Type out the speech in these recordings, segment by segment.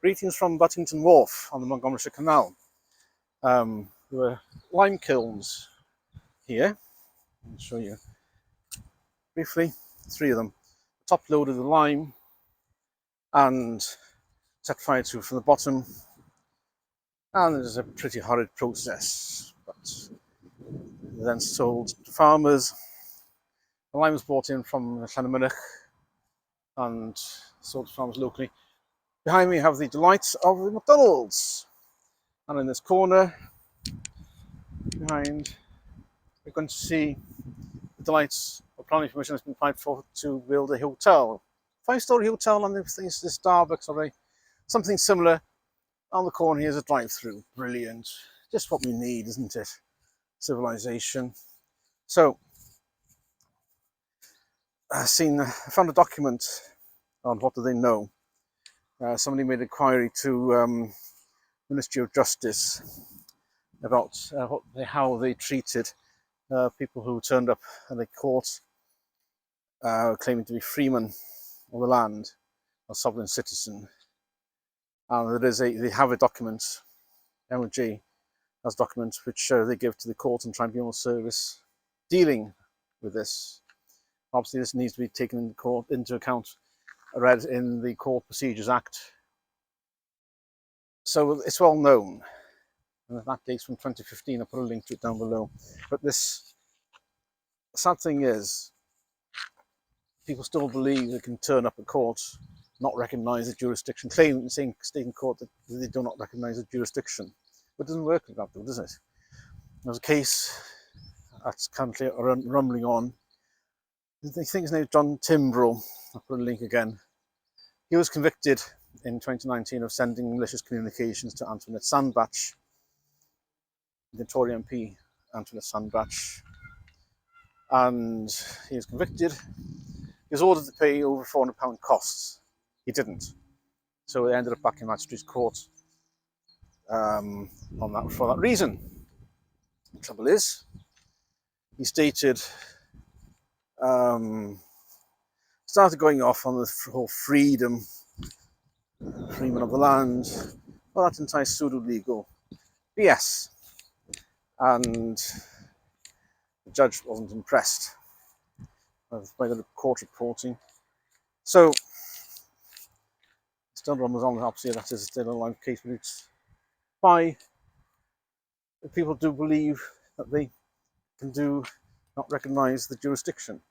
Greetings from Buttington Wharf on the Montgomeryshire Canal. There were lime kilns here. I'll show you briefly. 3 of them. Top loaded the lime and set fire to from the bottom. And it was a pretty horrid process, but then sold to farmers. The lime was brought in from Llanymynech and sold to farmers locally. Behind me I have the delights of the McDonald's, and in this corner behind we're going to see the delights of planning permission has been applied for to build a hotel, 5-story hotel, and this Starbucks or something similar. On the corner here's a drive-through. Brilliant, just what we need, isn't it? Civilization. So I found a document on what do they know. Somebody made an inquiry to Ministry of Justice about how they treated people who turned up at the court claiming to be freemen of the land, a sovereign citizen. And they have a document, MOJ has documents which they give to the court and tribunal service dealing with this. Obviously this needs to be taken into account, read in the Court Procedures Act. So it's well known, and that dates from 2015. I'll put a link to it down below. But the sad thing is, people still believe they can turn up at court, not recognise the jurisdiction, saying state in court that they do not recognise the jurisdiction. But it doesn't work like that though, does it? There's a case that's currently rumbling on. I think his name is John Timbrough. I'll put a link again. He was convicted in 2019 of sending malicious communications to Antoinette Sandbach, the Tory MP Antoinette Sandbach, and he was convicted. He was ordered to pay over £400 costs. He didn't, so he ended up back in Magistrates Court for that reason. The trouble is, he stated, started going off on the whole freeman of the land. Well, that's entire pseudo-legal BS, and the judge wasn't impressed by the court reporting. So still runs on. Obviously, that is still a live case, but it's why people do believe that they can not recognise the jurisdiction,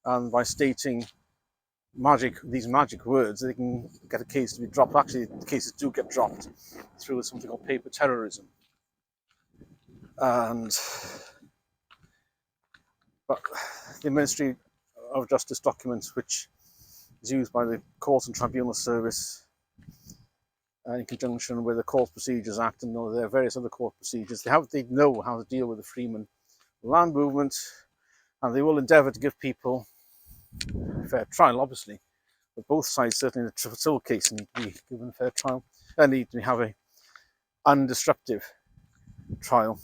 and by stating these magic words, they can get a case to be dropped. Actually, the cases do get dropped through something called paper terrorism. But the Ministry of Justice documents, which is used by the Court and Tribunal Service in conjunction with the Court Procedures Act and there are various other court procedures, they know how to deal with the freeman land movement, and they will endeavour to give people a fair trial, obviously. But both sides, certainly in the civil case, need to be given a fair trial. They need to have an undisruptive trial.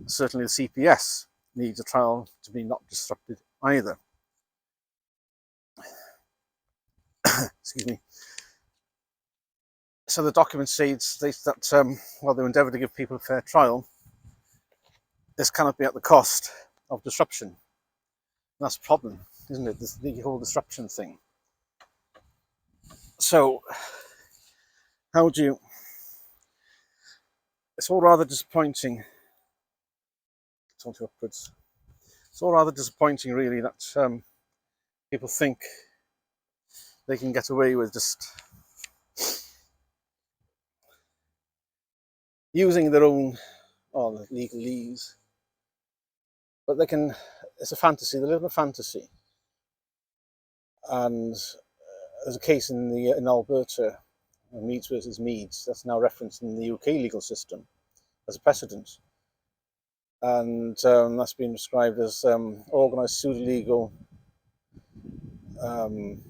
Certainly the CPS needs a trial to be not disrupted either. Excuse me. So the document states that while they endeavour to give people a fair trial, this cannot be at the cost of disruption. And that's the problem, isn't it? The whole disruption thing. So, it's all rather disappointing. It's all rather disappointing, really, that people think they can get away with just using their own legalese. But it's a fantasy, they live in a fantasy. And there's a case in Alberta, Meads versus Meads, that's now referenced in the UK legal system as a precedent. And that's been described as organised pseudo-legal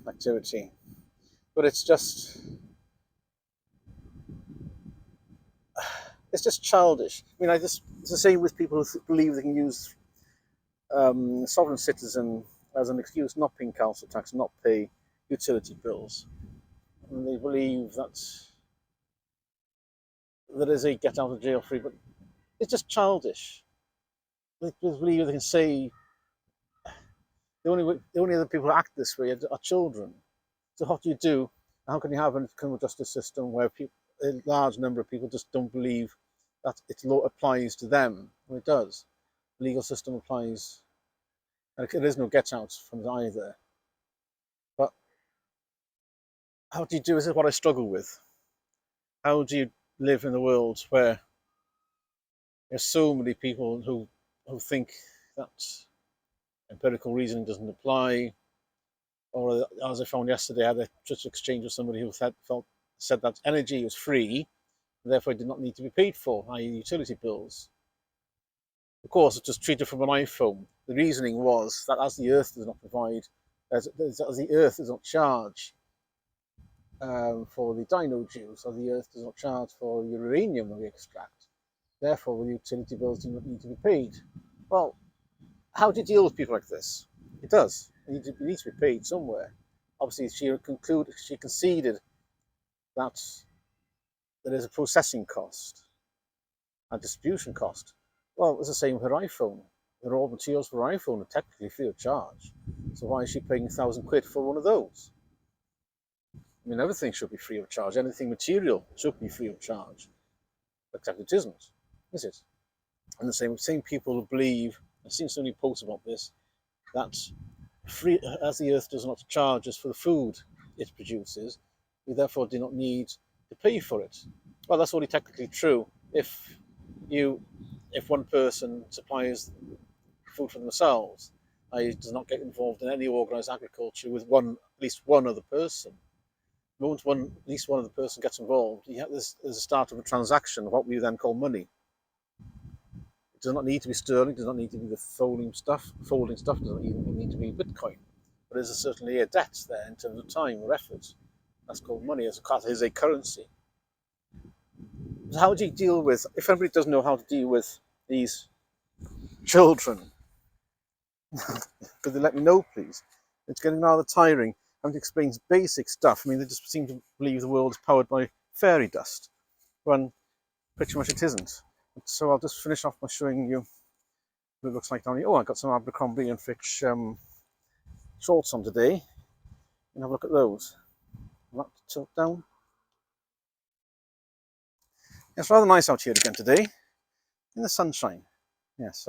activity. But it's just childish. I mean, it's the same with people who believe they can use sovereign citizen as an excuse not paying council tax, not pay utility bills. And they believe that there is a get out of jail free, but it's just childish. They believe they can say the only other people who act this way are children. So what do you do? How can you have a criminal justice system where a large number of people just don't believe that its law applies to them? Well, it does. The legal system applies, and there is no get out from it either. But how do you do? This is what I struggle with. How do you live in a world where there's so many people who think that empirical reasoning doesn't apply, or as I found yesterday, I had a such exchange with somebody who said that energy was free, and therefore it did not need to be paid for, i.e. utility bills. Of course, it was treated from an iPhone. The reasoning was that as the Earth does not provide, as the Earth does not charge for the dino juice, or the Earth does not charge for uranium that we extract, therefore the utility bills do not need to be paid. Well, how do you deal with people like this? It does. It needs to be paid somewhere. Obviously, she conceded that there is a processing cost, a distribution cost. Well, it's the same with her iPhone. The raw materials for her iPhone are technically free of charge. So why is she paying £1,000 for one of those? I mean, everything should be free of charge. Anything material should be free of charge. Except it isn't, is it? And the same people who believe, I've seen so many posts about this, that as the Earth does not charge us for the food it produces, we therefore do not need to pay for it. Well, that's only technically true if one person supplies food for themselves, i.e. does not get involved in any organised agriculture with at least one other person. Once at least one other person gets involved, there's a start of a transaction, what we then call money. It does not need to be sterling, does not need to be the folding stuff, does not even need to be Bitcoin. But there's certainly a debt there in terms of time or effort. That's called money, as a currency. So how do you deal with, if anybody doesn't know how to deal with these children, could they let me know, please? It's getting rather tiring having to explain basic stuff. I mean, they just seem to believe the world is powered by fairy dust, when pretty much it isn't. So I'll just finish off by showing you what it looks like down here. Oh, I got some Abercrombie and Fitch shorts on today. And have a look at those. I'll tilt down. It's rather nice out here again today, in the sunshine. Yes.